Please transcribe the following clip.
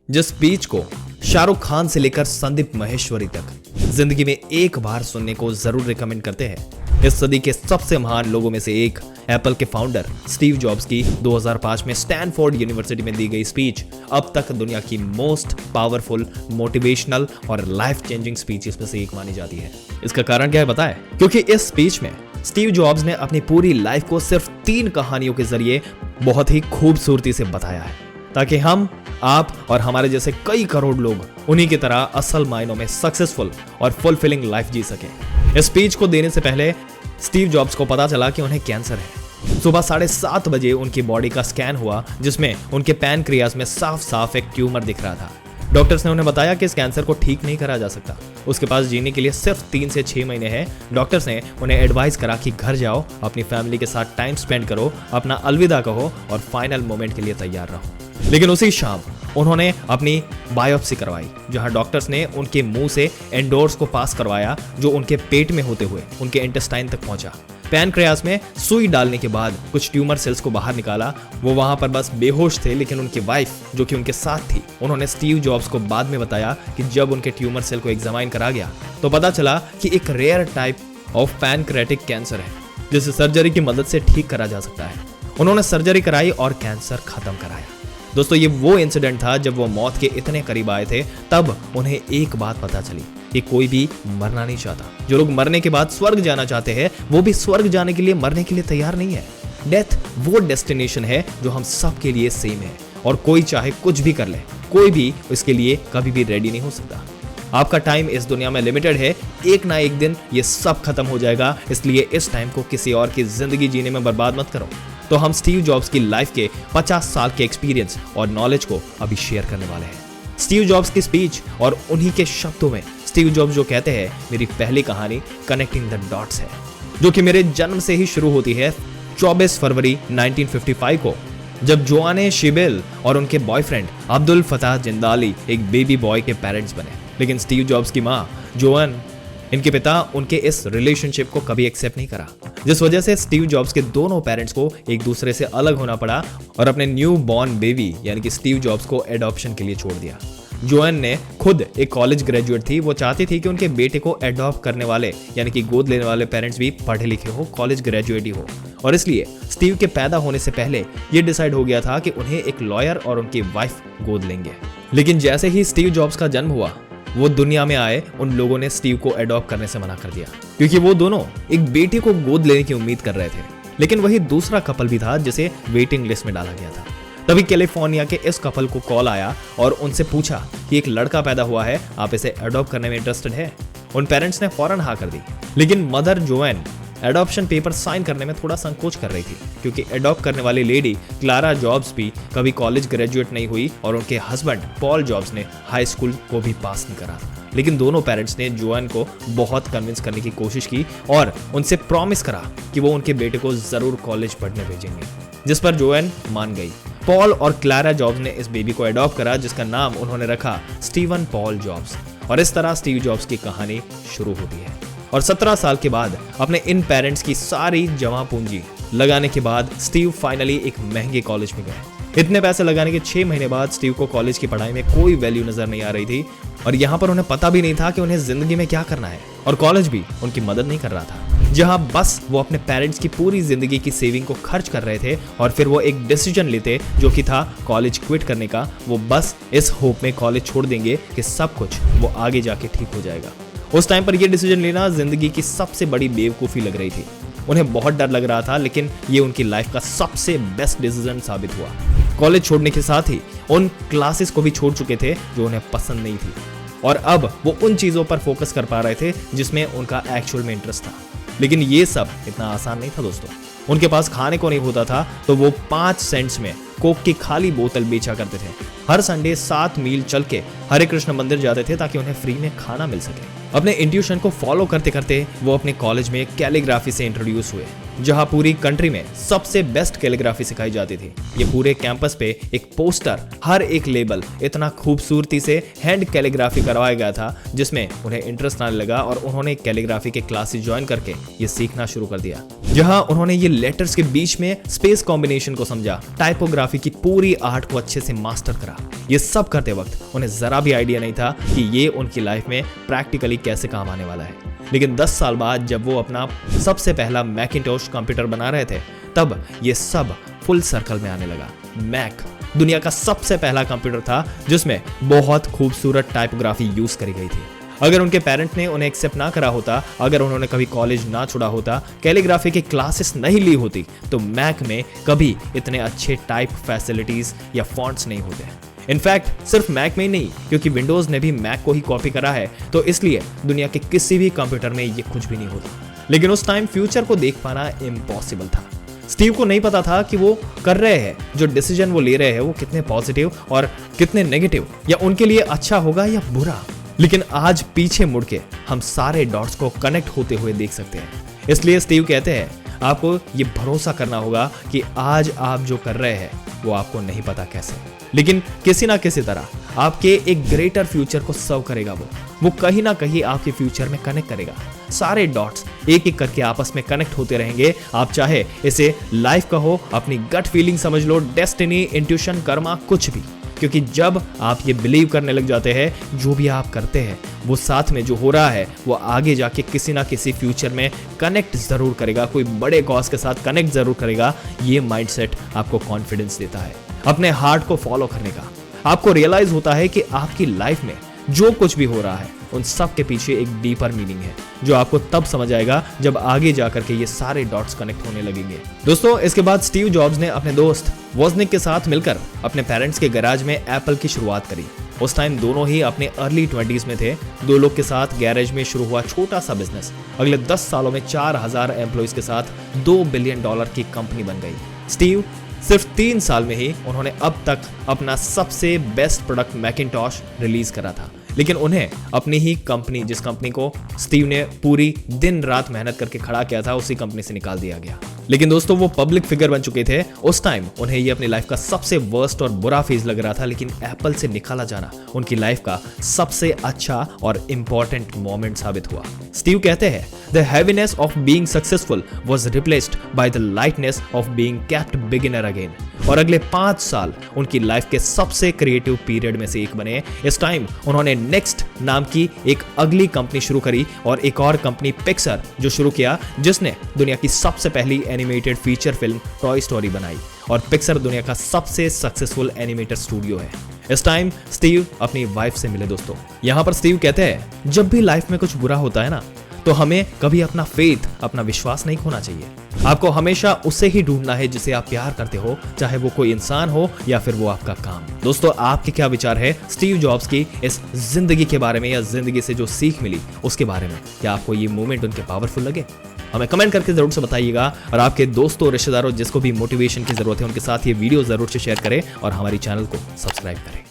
जिस स्पीच को शाहरुख खान से लेकर संदीप माहेश्वरी तक जिंदगी में एक बार सुनने को जरूर रिकमेंड करते हैं। इस सदी के सबसे महान लोगों में से एक एप्पल के फाउंडर स्टीव जॉब्स की 2005 में स्टैनफोर्ड यूनिवर्सिटी में दी गई स्पीच अब तक दुनिया की मोस्ट पावरफुल, मोटिवेशनल और लाइफ चेंजिंग स्पीचेस में से एक मानी जाती है। इसका कारण क्या है बताएं? क्योंकि इस स्पीच में स्टीव जॉब्स ने अपनी पूरी लाइफ को सिर्फ 3 कहानियों के जरिए बहुत ही खूबसूरती से बताया है, ताकि हम, आप और हमारे जैसे कई करोड़ लोग उन्हीं की तरह असल मायनों में सक्सेसफुल और फुलफिलिंग लाइफ जी सकें। इस स्पीच को देने से पहले स्टीव जॉब्स को पता चला कि उन्हें कैंसर है। सुबह 7:30 बजे उनकी बॉडी का स्कैन हुआ, जिसमें उनके पैनक्रियास में साफ साफ एक ट्यूमर दिख रहा था। डॉक्टर्स ने उन्हें बताया कि इस कैंसर को ठीक नहीं करा जा सकता, उसके पास जीने के लिए सिर्फ 3 से 6 महीने हैं। डॉक्टर्स ने उन्हें एडवाइस करा कि घर जाओ, अपनी फैमिली के साथ टाइम स्पेंड करो, अपना अलविदा कहो और फाइनल मोमेंट के लिए तैयार रहो। लेकिन उसी शाम उन्होंने अपनी बायोप्सी करवाई, जहां डॉक्टर्स ने उनके मुंह से एंडोर्स को पास करवाया, जो उनके पेट में होते हुए उनके इंटेस्टाइन तक पहुंचा। पैनक्रियास में सुई डालने के बाद कुछ ट्यूमर सेल्स को बाहर निकाला। वो वहां पर बस बेहोश थे, लेकिन उनकी वाइफ जो कि उनके साथ थी, उन्होंने स्टीव जॉब्स को बाद में बताया कि जब उनके ट्यूमर सेल को एग्जामाइन करा गया तो पता चला कि एक rare type of pancreatic cancer है, जिसे सर्जरी की मदद से ठीक करा जा सकता है। उन्होंने सर्जरी कराई और कैंसर खत्म कराया। दोस्तों, ये वो इंसिडेंट था जब वो मौत के इतने करीब आए थे। तब उन्हें एक बात पता चली कि कोई भी मरना नहीं चाहता। जो लोग मरने के बाद स्वर्ग जाना चाहते हैं, वो भी स्वर्ग जाने के लिए मरने के लिए तैयार नहीं है। डेथ वो डेस्टिनेशन है जो हम सब के लिए सेम है, और कोई चाहे कुछ भी कर ले, कोई भी इसके लिए कभी भी रेडी नहीं हो सकता। आपका टाइम इस दुनिया में लिमिटेड है, एक ना एक दिन ये सब खत्म हो जाएगा, इसलिए इस टाइम को किसी और की जिंदगी जीने में बर्बाद मत करो। तो हम स्टीव जॉब्स की लाइफ के 50 साल के एक्सपीरियंस और नॉलेज को अभी शेयर करने वाले हैं। स्टीव जॉब्स की स्पीच और उन्हीं के शब्दों में स्टीव जॉब्स जो कहते हैं, मेरी पहली कहानी कनेक्टिंग द डॉट्स है, जो कि मेरे जन्म से ही शुरू होती है 24 फरवरी 1955 को, जब जोआने शिबेल और उनके बॉयफ्रेंड अब्दुल फताह जिंदाली एक बेबी बॉय के पेरेंट्स बने। लेकिन स्टीव जॉब्स की मां जोआन, इनके पिता उनके इस रिलेशनशिप को कभी एक्सेप्ट नहीं करा, जिस वजह से स्टीव जॉब्स के दोनों पेरेंट्स को एक दूसरे से अलग होना पड़ा और अपने न्यू बॉर्न बेबी यानी कि स्टीव जॉब्स को एडॉप्शन के लिए छोड़ दिया। जोएन ने खुद एक कॉलेज ग्रेजुएट थी। वो चाहती थी कि उनके बेटे को एडॉप्ट करने वाले यानी कि गोद लेने वाले पेरेंट्स भी पढ़े लिखे हो, कॉलेज ग्रेजुएट ही हो, और इसलिए स्टीव के पैदा होने से पहले ये डिसाइड हो गया था कि उन्हें एक लॉयर और उनकी वाइफ गोद लेंगे। लेकिन जैसे ही स्टीव जॉब्स का जन्म हुआ, वो दुनिया में आए, उन लोगों ने स्टीव को एडॉप्ट करने से मना कर दिया, क्योंकि वो दोनों एक बेटे को गोद लेने की उम्मीद कर रहे थे। लेकिन वही दूसरा कपल भी था जिसे वेटिंग लिस्ट में डाला गया था। तभी कैलिफोर्निया के इस कपल को कॉल आया और उनसे पूछा कि एक लड़का पैदा हुआ है, आप इसे एडॉप्ट करने में इंटरेस्टेड है? उन पेरेंट्स ने फौरन हाँ कर दी। लेकिन mother Joanne adoption paper sign करने में थोड़ा संकोच कर रही थी, क्योंकि एडॉप्ट करने वाली लेडी क्लारा जॉब्स भी कभी कॉलेज ग्रेजुएट नहीं हुई और उनके हस्बैंड पॉल जॉब्स ने हाई स्कूल को भी पास नहीं करा। लेकिन दोनों पेरेंट्स ने जोएन को बहुत कन्विंस करने की कोशिश की और उनसे प्रॉमिस करा कि वो उनके बेटे को जरूर कॉलेज पढ़ने भेजेंगे, जिस पर जोएन मान गई। पॉल और क्लारा जॉब्स ने इस बेबी को एडॉप्ट करा, जिसका नाम उन्होंने रखा स्टीवन पॉल जॉब्स, और इस तरह स्टीव जॉब्स की कहानी शुरू होती है। और 17 साल के बाद अपने इन पेरेंट्स की सारी जमा पूंजी लगाने के बाद स्टीव फाइनली एक महंगे कॉलेज में गए। इतने पैसे लगाने के 6 महीने बाद स्टीव को कॉलेज की पढ़ाई में कोई वैल्यू नजर नहीं आ रही थी, और यहाँ पर उन्हें पता भी नहीं था कि उन्हें जिंदगी में क्या करना है, और कॉलेज भी उनकी मदद नहीं कर रहा था। जहाँ बस वो अपने पेरेंट्स की पूरी जिंदगी की सेविंग को खर्च कर रहे थे, और फिर वो एक डिसीजन लेते जो कि था कॉलेज क्विट करने का। वो बस इस होप में कॉलेज छोड़ देंगे कि सब कुछ वो आगे जाके ठीक हो जाएगा। उस टाइम पर यह डिसीजन लेना जिंदगी की सबसे बड़ी बेवकूफ़ी लग रही थी। उन्हें बहुत डर लग रहा था, लेकिन ये उनकी लाइफ का सबसे बेस्ट डिसीजन साबित हुआ। कॉलेज छोड़ने के साथ ही उन क्लासेस को भी छोड़ चुके थे जो उन्हें पसंद नहीं थी, और अब वो उन चीज़ों पर फोकस कर पा रहे थे जिसमें उनका एक्चुअल में इंटरेस्ट था। लेकिन ये सब इतना आसान नहीं था दोस्तों। उनके पास खाने को नहीं होता था, तो वो 5 सेंट्स में कोक की खाली बोतल बेचा करते थे। हर संडे 7 मील चल के हरे कृष्ण मंदिर जाते थे ताकि उन्हें फ्री में खाना मिल सके। अपने इंट्यूशन को फॉलो करते करते वो अपने कॉलेज में कैलीग्राफी से इंट्रोड्यूस हुए, जहां पूरी कंट्री में सबसे बेस्ट कैलीग्राफी सिखाई जाती थी। ये पूरे कैंपस पे एक पोस्टर, हर एक लेबल इतना खूबसूरती से हैंड कैलीग्राफी करवाया गया था जिसमें उन्हें इंटरेस्ट आने लगा और उन्होंने कैलीग्राफी के क्लासेस ज्वाइन करके ये सीखना शुरू कर दिया। जहां उन्होंने ये लेटर्स के बीच में स्पेस कॉम्बिनेशन को समझा, टाइपोग्राफी की पूरी आर्ट को अच्छे से मास्टर करा। ये सब करते वक्त उन्हें जरा भी आइडिया नहीं था कि ये उनकी लाइफ में प्रैक्टिकली कैसे काम आने वाला है। लेकिन 10 साल बाद जब वो अपना सबसे पहला मैकिंटोश कंप्यूटर बना रहे थे, तब ये सब फुल सर्कल में आने लगा। मैक दुनिया का सबसे पहला कंप्यूटर था जिसमें बहुत खूबसूरत टाइपोग्राफी यूज करी गई थी। अगर उनके पेरेंट्स ने उन्हें एक्सेप्ट ना करा होता, अगर उन्होंने कभी कॉलेज ना छोड़ा होता, कैलीग्राफी की क्लासेस नहीं ली होती, तो मैक में कभी इतने अच्छे टाइप फैसिलिटीज या फॉन्ट्स नहीं होते। इनफैक्ट सिर्फ मैक में ही नहीं, क्योंकि विंडोज ने भी मैक को ही कॉपी करा है, तो इसलिए दुनिया के किसी भी कंप्यूटर में ये कुछ भी नहीं होता। लेकिन उस टाइम फ्यूचर को देख पाना इम्पॉसिबल था। स्टीव को नहीं पता था कि वो कर रहे हैं, जो डिसीजन वो ले रहे हैं वो कितने पॉजिटिव और कितने नेगेटिव, या उनके लिए अच्छा होगा या बुरा। लेकिन आज पीछे मुड़ के हम सारे डॉट्स को कनेक्ट होते हुए देख सकते हैं। इसलिए स्टीव कहते हैं आपको ये भरोसा करना होगा कि आज आप जो कर रहे हैं वो आपको नहीं पता कैसे, लेकिन किसी ना किसी तरह आपके एक ग्रेटर फ्यूचर को सर्व करेगा। वो कहीं ना कहीं आपके फ्यूचर में कनेक्ट करेगा। सारे डॉट्स एक एक करके आपस में कनेक्ट होते रहेंगे। आप चाहे इसे लाइफ कहो, अपनी गट फीलिंग समझ लो, डेस्टिनी, इंट्यूशन, कर्मा, कुछ भी। क्योंकि जब आप ये बिलीव करने लग जाते हैं जो भी आप करते हैं वो साथ में जो हो रहा है वो आगे जाके किसी ना किसी फ्यूचर में कनेक्ट जरूर करेगा, कोई बड़े कॉज के साथ कनेक्ट जरूर करेगा। ये माइंडसेट आपको कॉन्फिडेंस देता है अपने हार्ट को फॉलो करने का। आपको रियलाइज होता है कि आपकी लाइफ में जो कुछ भी हो रहा है उन सब के पीछे एक डीपर मीनिंग है, जो आपको तब समझ आएगा जब आगे जाकर के ये सारे डॉट्स कनेक्ट होने लगेंगे। दोस्तों, इसके बाद स्टीव जॉब्स ने अपने दोस्त वोजनिक के साथ मिलकर अपने पेरेंट्स के गैराज में एप्पल की शुरुआत करी। उस टाइम दोनों ही अपने अर्ली 20s में थे। 2 लोग के साथ गैरेज में शुरू हुआ छोटा सा बिजनेस अगले 10 सालों में 4000 एम्प्लॉइज के साथ $2 बिलियन की कंपनी बन गई। स्टीव सिर्फ 3 साल में ही उन्होंने अब तक अपना सबसे बेस्ट प्रोडक्ट मैकिंटोश रिलीज करा था। लेकिन उन्हें अपनी ही कंपनी, जिस कंपनी को स्टीव ने पूरी दिन रात मेहनत करके खड़ा किया था, उसी कंपनी से निकाल दिया गया। लेकिन दोस्तों, वो पब्लिक फिगर बन चुके थे। उस टाइम उन्हें ये अपनी लाइफ का सबसे वर्स्ट और बुरा फेज लग रहा था, लेकिन एप्पल से निकाला जाना उनकी लाइफ का सबसे अच्छा और इंपॉर्टेंट मोमेंट साबित हुआ। स्टीव कहते हैं the heaviness of being successful was replaced by the lightness of being kept beginner again. और अगले 5 साल उनकी लाइफ के सबसे क्रिएटिव पीरियड में से एक बने। इस टाइम उन्होंने नेक्स्ट नाम की एक अगली कंपनी शुरू करी और एक और कंपनी पिक्सर जो शुरू किया, जिसने दुनिया की सबसे पहली animated feature film toy story बनाई। और पिक्सर दुनिया का सबसे सक्सेसफुल एनिमेटर स्टूडियो है। इस टाइम स्टीव अपनी वाइफ से मिले। दोस्तों, यहां पर स्टीव कहते हैं जब भी लाइफ में कुछ बुरा होता है ना, तो हमें कभी अपना फेथ, अपना विश्वास नहीं खोना चाहिए। आपको हमेशा उसे ही ढूंढना है जिसे आप प्यार करते हो, चाहे वो कोई इंसान हो या फिर वो आपका काम। दोस्तों, आपके क्या विचार है स्टीव जॉब्स की इस जिंदगी के बारे में, या जिंदगी से जो सीख मिली उसके बारे में? क्या आपको ये मोमेंट उनके पावरफुल लगे? हमें कमेंट करके जरूर से बताइएगा। और आपके दोस्तों, रिश्तेदारों, जिसको भी मोटिवेशन की जरूरत है, उनके साथ ये वीडियो जरूर से शेयर करें और हमारी चैनल को सब्सक्राइब करें।